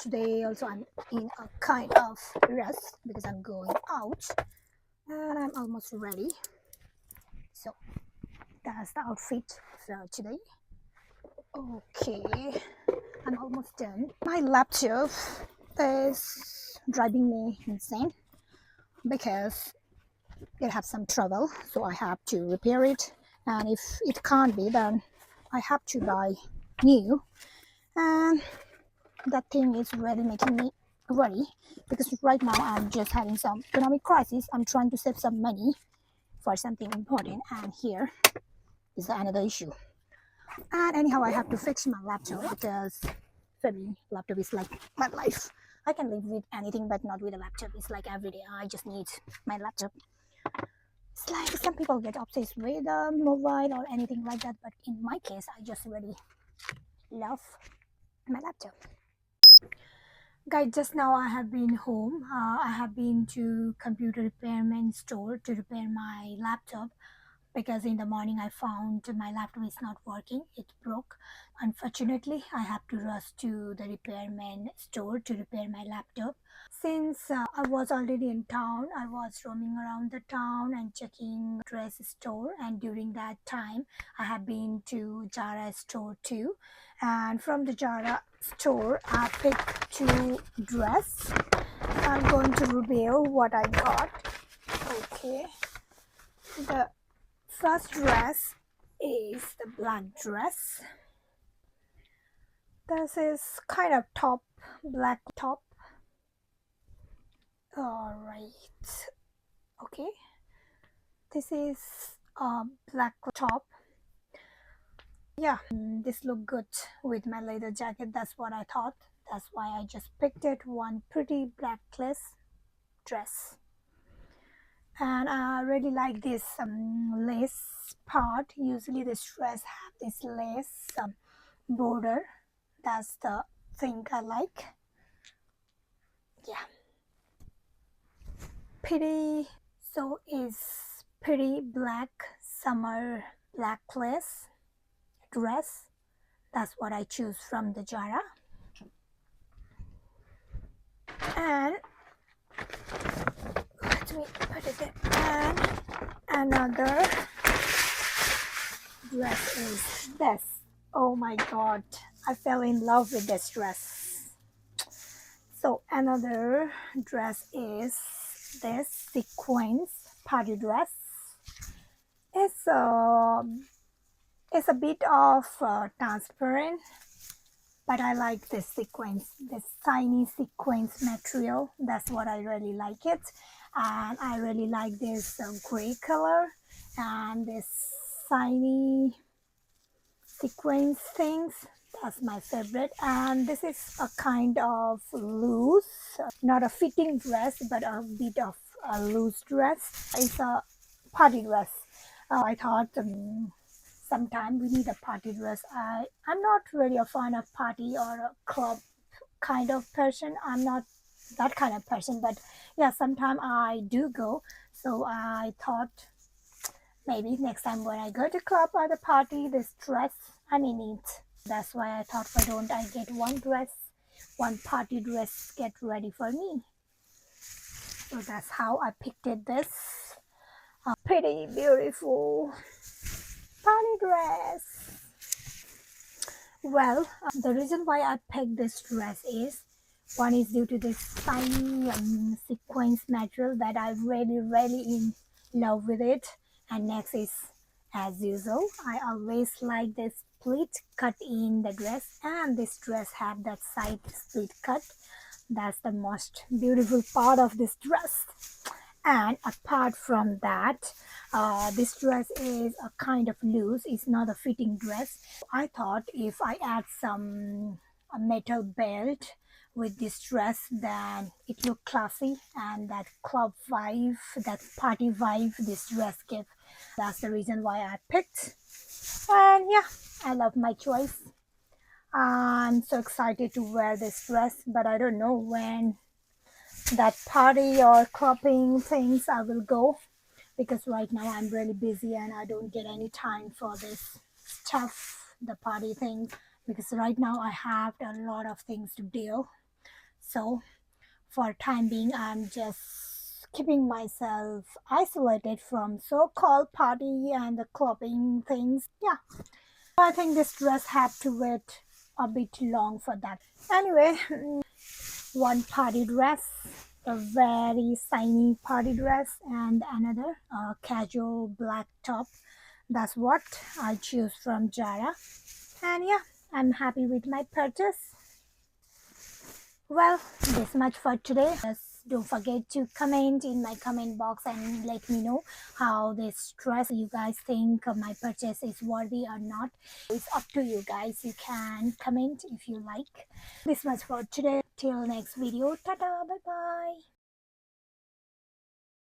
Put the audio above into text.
today also I'm in a kind of rest because I'm going out and I'm almost ready. So that's the outfit for today. Okay, I'm almost done. My laptop is driving me insane because it has some trouble, so I have to repair it, and if it can't be, then I have to buy new. And that thing is really making me worry because right now I'm just having some economic crisis. I'm trying to save some money for something important, and here is another issue. And anyhow, I have to fix my laptop because for me, laptop is like my life. I can live with anything, but not with a laptop. It's like every day I just need my laptop. It's like some people get obsessed with a mobile or anything like that, but in my case, I just really love my laptop. Guys, just now I have been home. I have been to computer repairman store to repair my laptop because in the morning I found my laptop is not working. It broke. Unfortunately, I have to rush to the repairman store to repair my laptop. Since I was already in town, I was roaming around the town and checking dress store, and during that time I have been to Zara store too. And from the Zara store I picked two dress. I'm going to reveal what I got. Okay, the first dress is the black dress. This is kind of top, black top. All right. Okay, this is a black top. Yeah, this look good with my leather jacket. That's what I thought. That's why I just picked it. One pretty black dress, and I really like this lace part. Usually this dress have this lace border. That's the thing I like. Yeah, pretty. So is pretty black summer black lace dress. That's what I choose from the Zara. And let me put it in. And another dress is this. Oh my god, I fell in love with this dress. So another dress is this sequins party dress. It's a bit of transparent, but I like this sequence, this tiny sequence material. That's what I really like it. And I really like this gray color and this tiny sequence things. That's my favorite. And this is a kind of loose, not a fitting dress, but a bit of a loose dress. It's a party dress. I thought sometime we need a party dress. I'm not really a fan of party or a club kind of person. I'm not that kind of person, but yeah, sometime I do go. So I thought maybe next time when I go to club or the party, this dress, I mean it. That's why I thought, why don't I get one dress, one party dress, get ready for me. So that's how I picked it. This pretty beautiful party dress. Well, the reason why I picked this dress is, one is due to this tiny sequence material that I really in love with it, and next is, as usual, I always like this split cut in the dress, and this dress had that side split cut. That's the most beautiful part of this dress. And apart from that, this dress is a kind of loose. It's not a fitting dress. I thought if I add a metal belt with this dress, then it looked classy, and that club vibe, that party vibe this dress gives. That's the reason why I picked. And yeah, I love my choice. I'm so excited to wear this dress, but I don't know when that party or clubbing things I will go, because right now I'm really busy and I don't get any time for this stuff, the party thing, because right now I have a lot of things to do. So for time being, I'm just keeping myself isolated from so-called party and the clubbing things. Yeah, I think this dress had to wait a bit long for that. Anyway, one party dress, a very shiny party dress, and another a casual black top. That's what I choose from Zara. And yeah, I'm happy with my purchase. Well, this much for today. Just don't forget to comment in my comment box and let me know how this dress you guys think my purchase is worthy or not. It's up to you guys. You can comment if you like. This much for today. Till next video. Ta-da. Bye-bye.